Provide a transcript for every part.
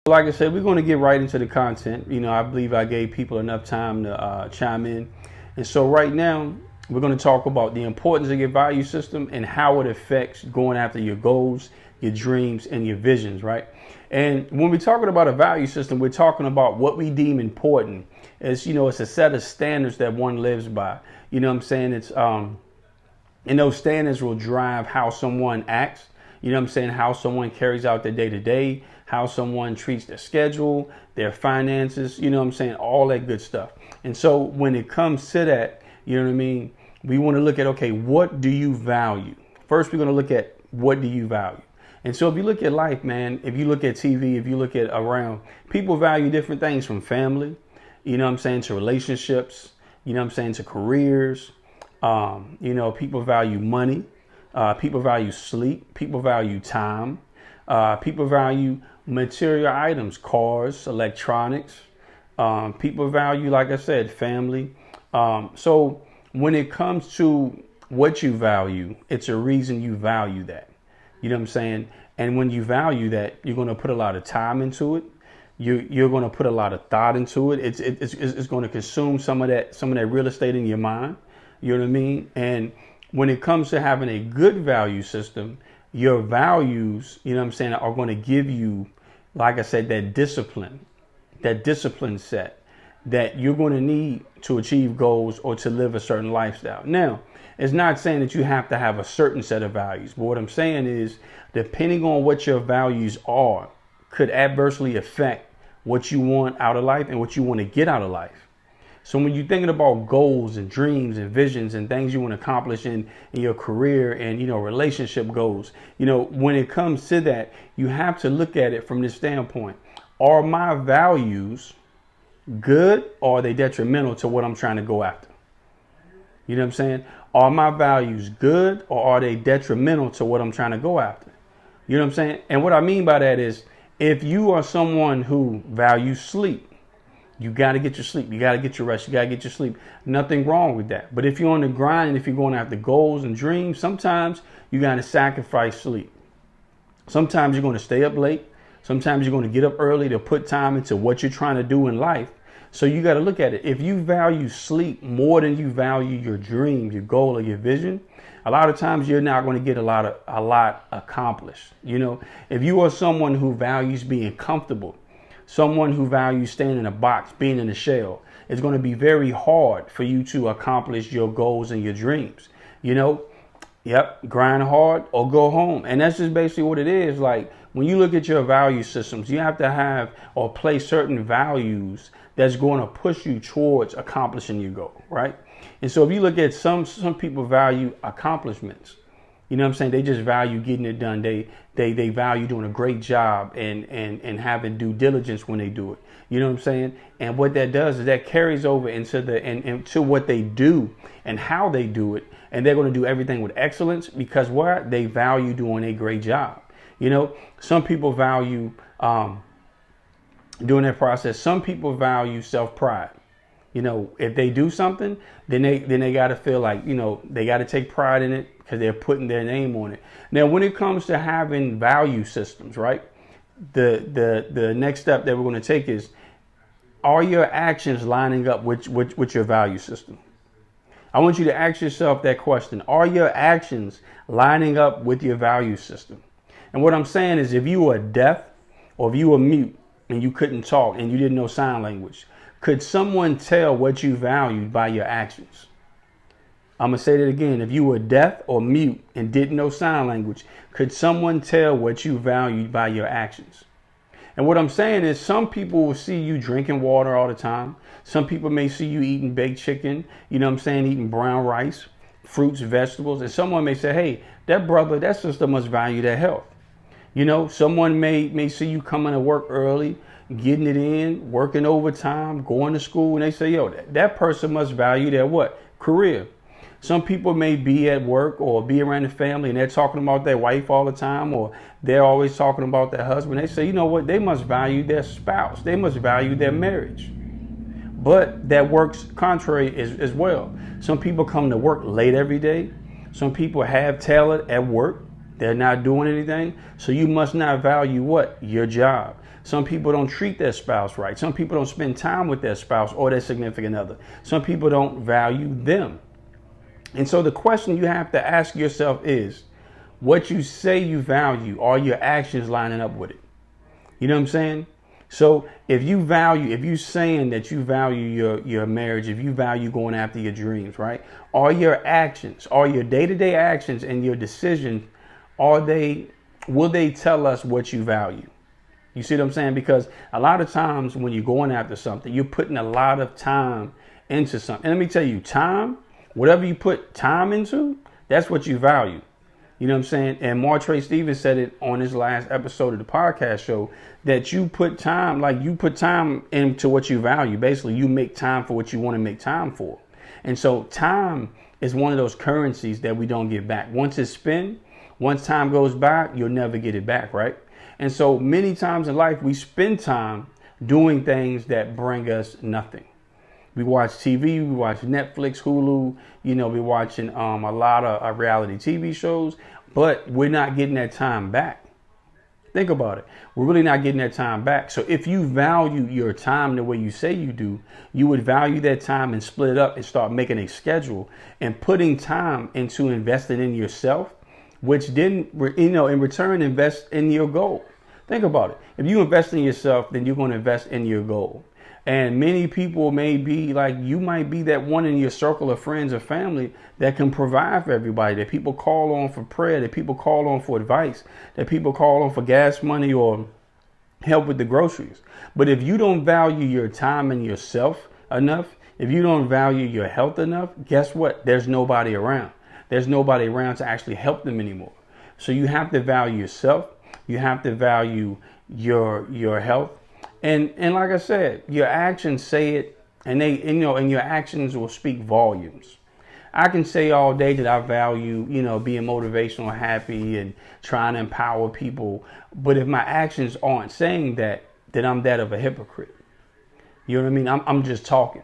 Like I said, we're going to get right into the content. I believe I gave people enough time to chime in. And so right now, we're going to talk about the importance of your value system and how it affects going after your goals, your dreams, and your visions, right? And when we're talking about a value system, we're talking about what we deem important. It's a set of standards that one lives by. You know what I'm saying? It's and those standards will drive how someone acts. You know what I'm saying? How someone carries out their day to day, how someone treats their schedule, their finances, you know what I'm saying? All that good stuff. And so when it comes to that, you know what I mean? We want to look at, okay, what do you value? First, we're going to look at what do you value? And so if you look at life, man, if you look at TV, if you look at around, people value different things from family, you know what I'm saying, to relationships, you know what I'm saying, to careers. People value money. People value sleep. People value time. People value material items, cars, electronics. People value, like I said, family. So when it comes to what you value, it's a reason you value that. You know what I'm saying? And when you value that, you're going to put a lot of time into it. You're going to put a lot of thought into it. It's going to consume some of that real estate in your mind. You know what I mean? And when it comes to having a good value system, your values, you know what I'm saying, are going to give you, like I said, that discipline set that you're going to need to achieve goals or to live a certain lifestyle. Now, it's not saying that you have to have a certain set of values, but what I'm saying is, depending on what your values are, could adversely affect what you want out of life and what you want to get out of life. So when you're thinking about goals and dreams and visions and things you want to accomplish in your career and, relationship goals, when it comes to that, you have to look at it from this standpoint. Are my values good, or are they detrimental to what I'm trying to go after? You know what I'm saying? Are my values good, or are they detrimental to what I'm trying to go after? You know what I'm saying? And what I mean by that is, if you are someone who values sleep, you got to get your sleep. You got to get your rest. You got to get your sleep. Nothing wrong with that. But if you're on the grind and if you're going after goals and dreams, sometimes you got to sacrifice sleep. Sometimes you're going to stay up late. Sometimes you're going to get up early to put time into what you're trying to do in life. So you got to look at it. If you value sleep more than you value your dream, your goal, or your vision, a lot of times you're not going to get a lot accomplished. If you are someone who values being comfortable, someone who values staying in a box, being in a shell, it's going to be very hard for you to accomplish your goals and your dreams. Grind hard or go home. And that's just basically what it is. Like, when you look at your value systems, you have to have or place certain values that's going to push you towards accomplishing your goal, right? And so if you look at some people value accomplishments. You know what I'm saying? They just value getting it done. They value doing a great job and having due diligence when they do it. You know what I'm saying? And what that does is that carries over into what they do and how they do it. And they're going to do everything with excellence because what? They value doing a great job. Some people value doing that process. Some people value self-pride. If they do something, then they got to feel like, they got to take pride in it because they're putting their name on it. Now, when it comes to having value systems, right, the next step that we're going to take is, are your actions lining up with your value system? I want you to ask yourself that question. Are your actions lining up with your value system? And what I'm saying is, if you were deaf or if you were mute and you couldn't talk and you didn't know sign language, could someone tell what you valued by your actions? I'm going to say that again. If you were deaf or mute and didn't know sign language, could someone tell what you valued by your actions? And what I'm saying is, some people will see you drinking water all the time. Some people may see you eating baked chicken, eating brown rice, fruits, vegetables. And someone may say, hey, that brother, that sister must value their health. Someone may see you coming to work early, getting it in, working overtime, going to school, and they say, yo, that person must value their what? Career. Some people may be at work or be around the family and they're talking about their wife all the time, or they're always talking about their husband. They say, you know what? They must value their spouse. They must value their marriage. But that works contrary as well. Some people come to work late every day. Some people have talent at work. They're not doing anything. So you must not value what? Your job. Some people don't treat their spouse right. Some people don't spend time with their spouse or their significant other. Some people don't value them. And so the question you have to ask yourself is, what you say you value, are your actions lining up with it? You know what I'm saying? So if you saying that you value your marriage, if you value going after your dreams, right? Are your actions, are your day-to-day actions and your decisions, will they tell us what you value? You see what I'm saying? Because a lot of times when you're going after something, you're putting a lot of time into something. And let me tell you, time, whatever you put time into, that's what you value. You know what I'm saying? And Martre Stevens said it on his last episode of the podcast show, that you put time into what you value. Basically, you make time for what you want to make time for. And so time is one of those currencies that we don't get back. Once it's spent, once time goes by, you'll never get it back, right? And so many times in life, we spend time doing things that bring us nothing. We watch TV, we watch Netflix, Hulu, we're watching a lot of reality TV shows, but we're not getting that time back. Think about it. We're really not getting that time back. So if you value your time the way you say you do, you would value that time and split it up and start making a schedule and putting time into investing in yourself, which then, in return, invest in your goal. Think about it. If you invest in yourself, then you're going to invest in your goal. And many people may be like, you might be that one in your circle of friends or family that can provide for everybody, that people call on for prayer, that people call on for advice, that people call on for gas money or help with the groceries. But if you don't value your time and yourself enough, if you don't value your health enough, guess what? There's nobody around. There's nobody around to actually help them anymore. So you have to value yourself. You have to value your health. And like I said, your actions say it, and your actions will speak volumes. I can say all day that I value, being motivational, happy, and trying to empower people. But if my actions aren't saying that, then I'm that of a hypocrite. You know what I mean? I'm just talking.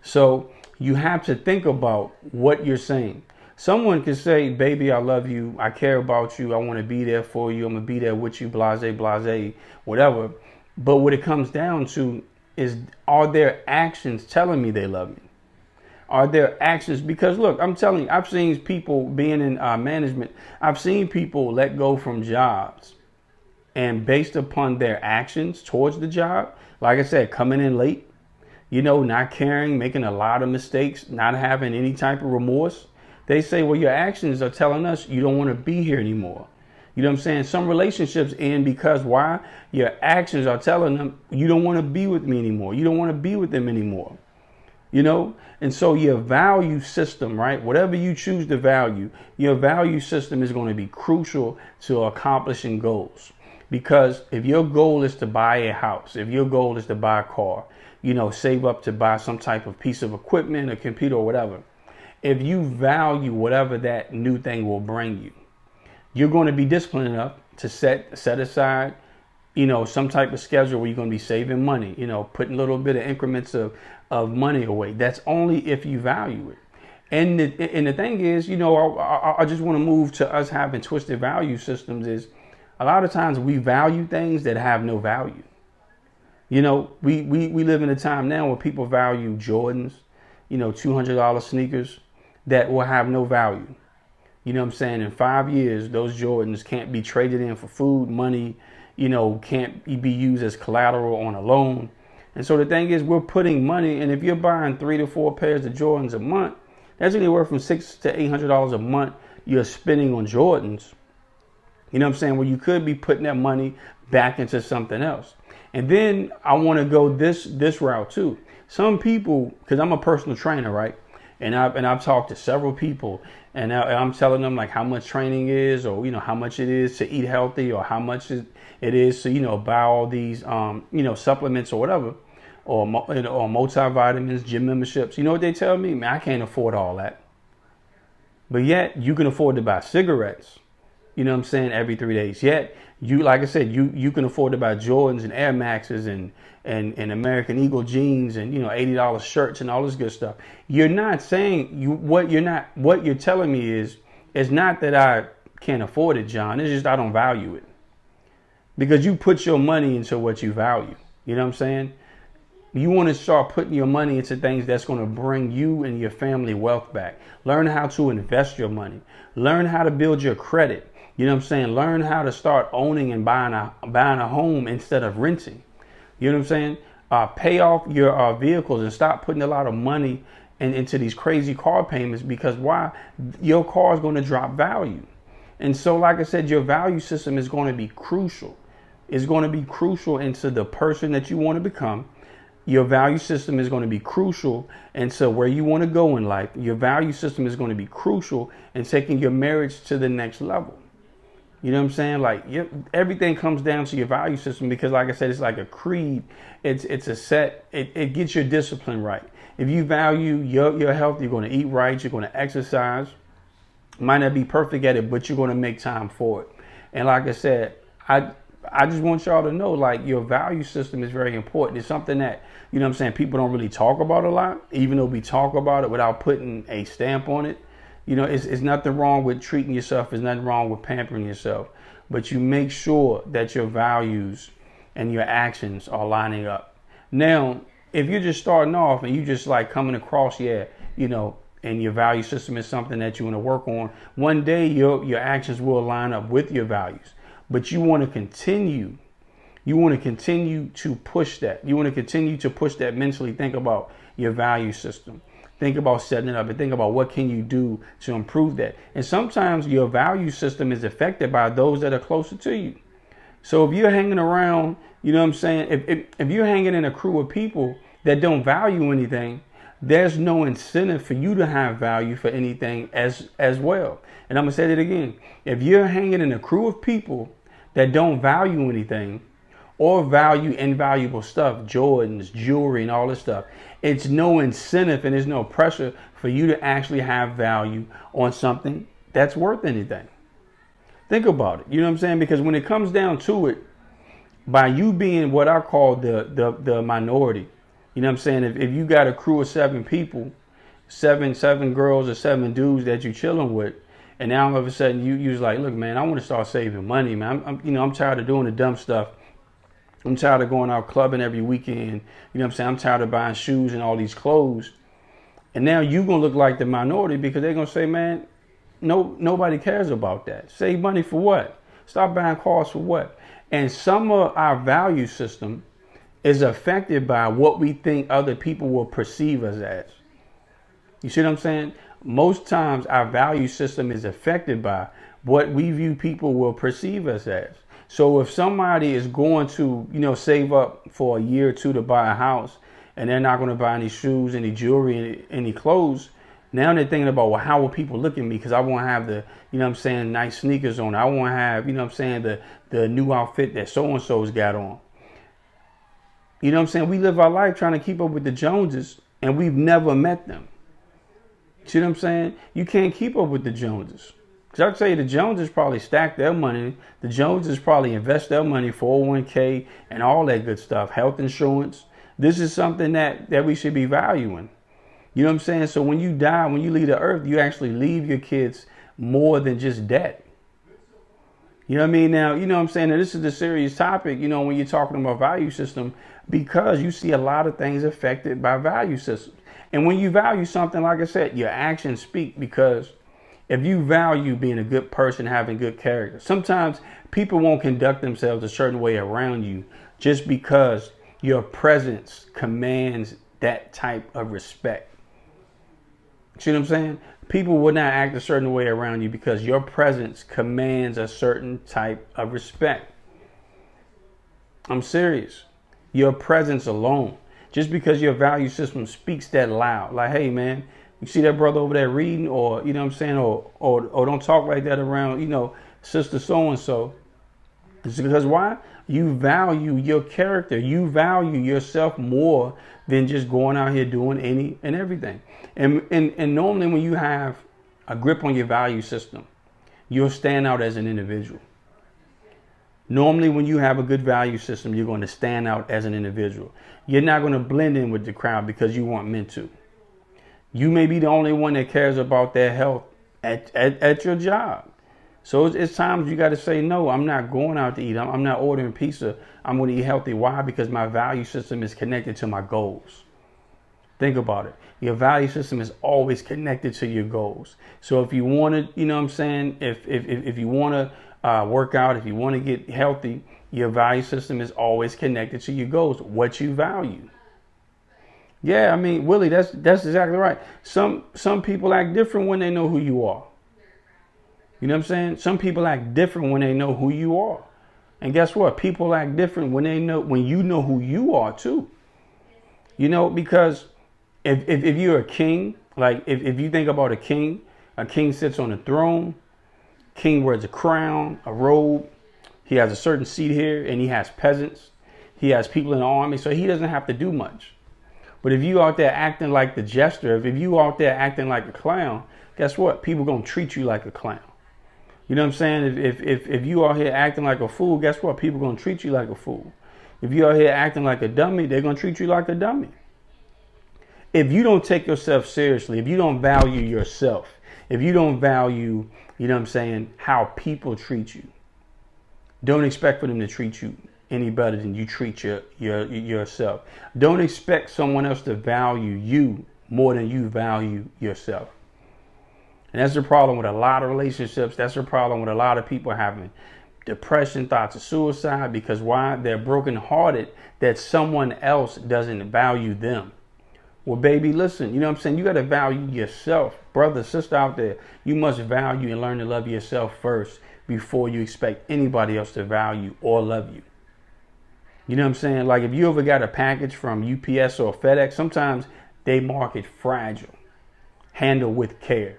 So you have to think about what you're saying. Someone could say, baby, I love you. I care about you. I want to be there for you. I'm going to be there with you, blase, whatever. But what it comes down to is, are their actions telling me they love me? Are their actions? Because look, I'm telling you, I've seen people being in management. I've seen people let go from jobs, and based upon their actions towards the job, like I said, coming in late, not caring, making a lot of mistakes, not having any type of remorse. They say, well, your actions are telling us you don't want to be here anymore. You know what I'm saying? Some relationships end because why? Your actions are telling them you don't want to be with me anymore. You don't want to be with them anymore. And so your value system, right? Whatever you choose to value, your value system is going to be crucial to accomplishing goals. Because if your goal is to buy a house, if your goal is to buy a car, save up to buy some type of piece of equipment, a computer or whatever. If you value whatever that new thing will bring you, you're going to be disciplined enough to set aside, some type of schedule where you're going to be saving money, putting a little bit of increments of money away. That's only if you value it. And the thing is, I just want to move to us having twisted value systems is a lot of times we value things that have no value. We live in a time now where people value Jordans, $200 sneakers that will have no value. You know what I'm saying? In 5 years, those Jordans can't be traded in for food, money, can't be used as collateral on a loan. And so the thing is, we're putting money, and if you're buying 3 to 4 pairs of Jordans a month, that's anywhere from $600 to $800 a month you're spending on Jordans. You know what I'm saying? Well, you could be putting that money back into something else. And then I want to go this route too. Some people, because I'm a personal trainer, right? And I've talked to several people, and I'm telling them like how much training is, or how much it is to eat healthy, or how much it is to buy all these supplements or whatever, or multivitamins, gym memberships. You know what they tell me? Man, I can't afford all that. But yet you can afford to buy cigarettes. You know what I'm saying? Every 3 days. Yet you, like I said, you can afford to buy Jordans and Air Maxes and American Eagle jeans and $80 shirts and all this good stuff. You're not saying what you're telling me is not that I can't afford it, John. It's just I don't value it. because you put your money into what you value. You know what I'm saying? You want to start putting your money into things that's going to bring you and your family wealth back. Learn how to invest your money. Learn how to build your credit. You know what I'm saying? Learn how to start owning and buying a home instead of renting. You know what I'm saying? Pay off your vehicles and stop putting a lot of money into these crazy car payments, because why? Your car is going to drop value. And so, like I said, your value system is going to be crucial. It's going to be crucial into the person that you want to become. Your value system is going to be crucial into where you want to go in life. Your value system is going to be crucial in taking your marriage to the next level. You know what I'm saying? Like, everything comes down to your value system, because like I said, it's like a creed. It's a set. It gets your discipline right. If you value your health, you're going to eat right. You're going to exercise. Might not be perfect at it, but you're going to make time for it. And like I said, I just want y'all to know, like, your value system is very important. It's something that, you know what I'm saying, people don't really talk about a lot, even though we talk about it without putting a stamp on it. You know, it's nothing wrong with treating yourself. There's nothing wrong with pampering yourself. But you make sure that your values and your actions are lining up. Now, if you're just starting off and you just like coming across, and your value system is something that you want to work on, one day your actions will line up with your values. But you want to continue. You want to continue to push that. You want to continue to push that mentally. Think about your value system. Think about setting it up and think about what can you do to improve that. And sometimes your value system is affected by those that are closer to you. So if you're hanging around, you know what I'm saying, if you're hanging in a crew of people that don't value anything, there's no incentive for you to have value for anything as well. And I'm going to say that again. If you're hanging in a crew of people that don't value anything or value invaluable stuff, Jordans, jewelry, and all this stuff, it's no incentive and there's no pressure for you to actually have value on something that's worth anything. Think about it. You know what I'm saying? Because when it comes down to it, by you being what I call the minority, you know what I'm saying? If you got a crew of 7 people, seven girls or 7 dudes that you chilling with, and now all of a sudden you was like, look, man, I want to start saving money, man. I'm tired of doing the dumb stuff. I'm tired of going out clubbing every weekend. You know what I'm saying? I'm tired of buying shoes and all these clothes. And now you're going to look like the minority, because they're going to say, man, nobody cares about that. Save money for what? Stop buying cars for what? And some of our value system is affected by what we think other people will perceive us as. You see what I'm saying? Most times our value system is affected by what we view people will perceive us as. So if somebody is going to, save up for a year or two to buy a house, and they're not going to buy any shoes, any jewelry, any clothes, now they're thinking about, well, how will people look at me? Because I want to have the, nice sneakers on. I want to have, the new outfit that so-and-so's got on. You know what I'm saying? We live our life trying to keep up with the Joneses, and we've never met them. See what I'm saying? You can't keep up with the Joneses. Because I'll tell you, the Joneses probably stack their money. The Joneses probably invest their money, 401k, and all that good stuff, health insurance. This is something that we should be valuing. You know what I'm saying? So when you die, when you leave the earth, you actually leave your kids more than just debt. You know what I mean? Now, you know what I'm saying? Now, this is a serious topic, when you're talking about value system, because you see a lot of things affected by value systems. And when you value something, like I said, your actions speak, because if you value being a good person, having good character, sometimes people won't conduct themselves a certain way around you just because your presence commands that type of respect. See what I'm saying? People will not act a certain way around you because your presence commands a certain type of respect. I'm serious. Your presence alone. Just because your value system speaks that loud. Like, hey, man, you see that brother over there reading, or, you know what I'm saying? Or don't talk like that around, sister so-and-so. It's because why? You value your character. You value yourself more than just going out here doing any and everything. And normally when you have a grip on your value system, you'll stand out as an individual. Normally when you have a good value system, you're going to stand out as an individual. You're not going to blend in with the crowd because you weren't meant to. You may be the only one that cares about their health at your job. So it's times you got to say, no, I'm not going out to eat. I'm not ordering pizza. I'm going to eat healthy. Why? Because my value system is connected to my goals. Think about it. Your value system is always connected to your goals. So if you want to, you know what I'm saying? If you want to work out, if you want to get healthy, your value system is always connected to your goals, what you value. Yeah, I mean, Willie, that's exactly right. Some people act different when they know who you are. You know what I'm saying? Some people act different when they know who you are. And guess what? People act different when you know who you are too. You know, because if you're a king, like if you think about a king sits on a throne, king wears a crown, a robe, he has a certain seat here, and he has peasants, he has people in the army, so he doesn't have to do much. But if you out there acting like the jester, if you out there acting like a clown, guess what? People gonna treat you like a clown. You know what I'm saying? If you out here acting like a fool, guess what? People gonna treat you like a fool. If you out here acting like a dummy, they're gonna treat you like a dummy. If you don't take yourself seriously, if you don't value yourself, if you don't value, you know what I'm saying, how people treat you, don't expect for them to treat you any better than you treat yourself. Don't expect someone else to value you more than you value yourself. And that's the problem with a lot of relationships. That's the problem with a lot of people having depression, thoughts of suicide, because why? They're brokenhearted that someone else doesn't value them. Well, baby, listen, you know what I'm saying? You got to value yourself. Brother, sister out there, you must value and learn to love yourself first before you expect anybody else to value or love you. You know what I'm saying? Like if you ever got a package from UPS or FedEx, sometimes they mark it fragile, handle with care.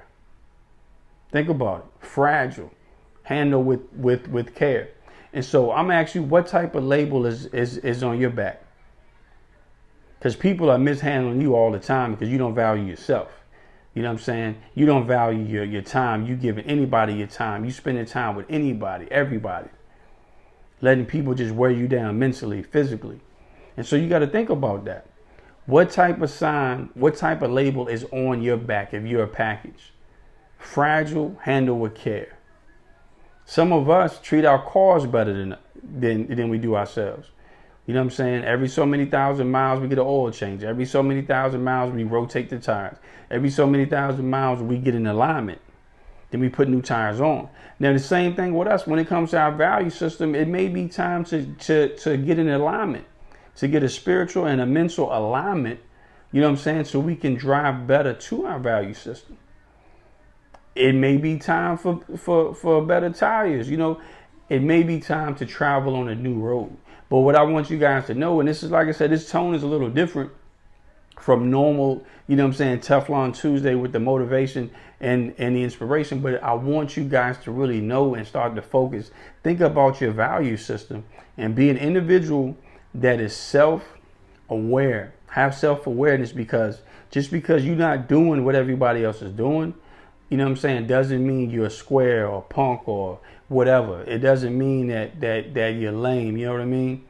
Think about it. Fragile, handle with care. And so I'm asking you, what type of label is on your back? Because people are mishandling you all the time because you don't value yourself. You know what I'm saying? You don't value your time. You giving anybody your time. You spending time with anybody, everybody. Letting people just wear you down mentally, physically. And so you got to think about that. What type of sign, what type of label is on your back if you're a package? Fragile, handle with care. Some of us treat our cars better than we do ourselves. You know what I'm saying? Every so many thousand miles, we get an oil change. Every so many thousand miles, we rotate the tires. Every so many thousand miles, we get in alignment. Then we put new tires on. Now, the same thing with us. When it comes to our value system, it may be time to get in alignment, to get a spiritual and a mental alignment, you know what I'm saying, so we can drive better to our value system. It may be time for better tires. You know, it may be time to travel on a new road. But what I want you guys to know, and this is, like I said, this tone is a little different from normal, you know what I'm saying, Teflon Tuesday with the motivation and the inspiration. But I want you guys to really know and start to focus. Think about your value system and be an individual that is self-aware. Have self-awareness, because just because you're not doing what everybody else is doing, you know what I'm saying, doesn't mean you're a square or punk or whatever. It doesn't mean that you're lame. You know what I mean?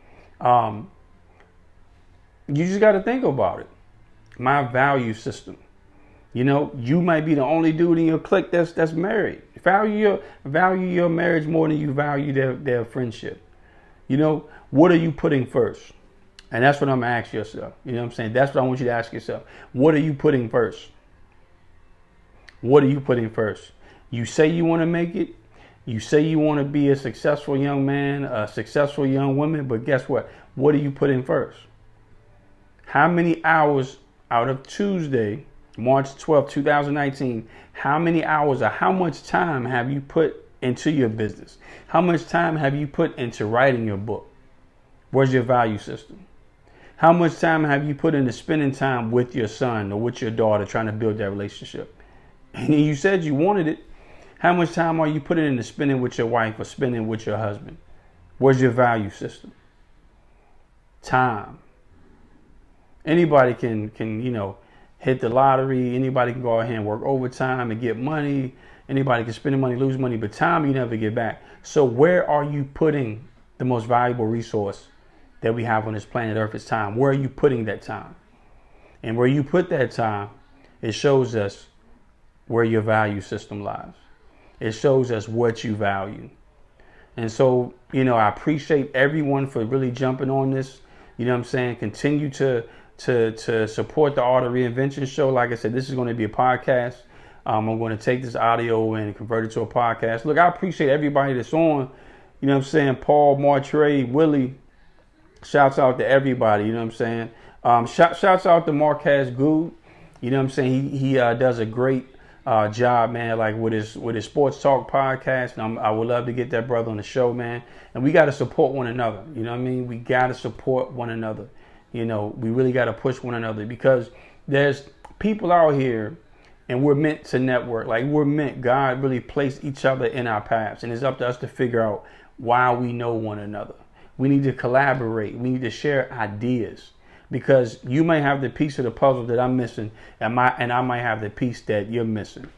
You just got to think about it. My value system. You know, you might be the only dude in your clique that's married. Value your marriage more than you value their friendship. You know, what are you putting first? And that's what I'm gonna ask yourself. You know what I'm saying? That's what I want you to ask yourself. What are you putting first? What are you putting first? You say you want to make it. You say you want to be a successful young man, a successful young woman, but guess what? What are you putting first? How many hours out of Tuesday, March 12, 2019, how many hours or how much time have you put into your business? How much time have you put into writing your book? Where's your value system? How much time have you put into spending time with your son or with your daughter, trying to build that relationship? And you said you wanted it. How much time are you putting into spending with your wife or spending with your husband? Where's your value system? Time. Anybody can you know, hit the lottery. Anybody can go ahead and work overtime and get money. Anybody can spend money, lose money, but time you never get back. So where are you putting the most valuable resource that we have on this planet Earth? Is time. Where are you putting that time? And where you put that time, it shows us where your value system lies. it shows us what you value. And so, you know, I appreciate everyone for really jumping on this. You know what I'm saying? Continue to support the Art of Reinvention show. Like I said, this is going to be a podcast. I'm going to take this audio and convert it to a podcast. Look, I appreciate everybody that's on. You know what I'm saying? Paul, Martre, Willie. Shouts out to everybody. You know what I'm saying? Shouts out to Marquez Good. You know what I'm saying? He does a great job, man, like with his sports talk podcast. And I would love to get that brother on the show, man. And we got to support one another. You know what I mean? We got to support one another. You know, we really got to push one another, because there's people out here and we're meant to network. Like, God really placed each other in our paths, and it's up to us to figure out why we know one another. We need to collaborate. We need to share ideas, because you may have the piece of the puzzle that I'm missing, and I might have the piece that you're missing.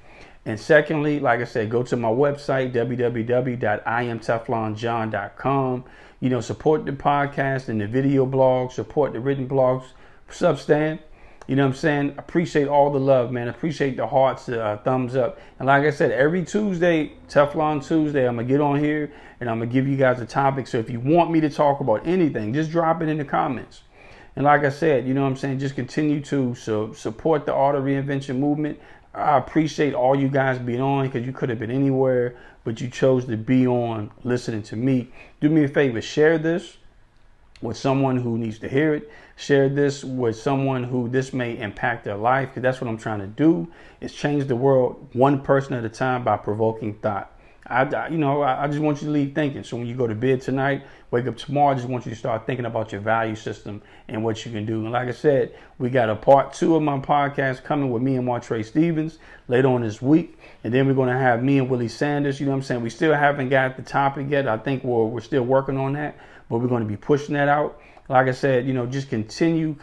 And secondly, like I said, go to my website, www.IamTeflonJohn.com. You know, support the podcast and the video blogs, support the written blogs. What's up, Stan? You know what I'm saying? Appreciate all the love, man. Appreciate the hearts, thumbs up. And like I said, every Tuesday, Teflon Tuesday, I'm going to get on here and I'm going to give you guys a topic. So if you want me to talk about anything, just drop it in the comments. And like I said, you know what I'm saying? Just continue to support the Art of Reinvention movement. I appreciate all you guys being on, because you could have been anywhere, but you chose to be on listening to me. Do me a favor, share this with someone who needs to hear it. Share this with someone who this may impact their life, because that's what I'm trying to do, is change the world one person at a time by provoking thought. I just want you to leave thinking. So when you go to bed tonight, wake up tomorrow, I just want you to start thinking about your value system and what you can do. And like I said, we got a part 2 of my podcast coming with me and Martre Stevens later on this week. And then we're going to have me and Willie Sanders. You know what I'm saying? We still haven't got the topic yet. I think we're still working on that, but we're going to be pushing that out. Like I said, you know, just continue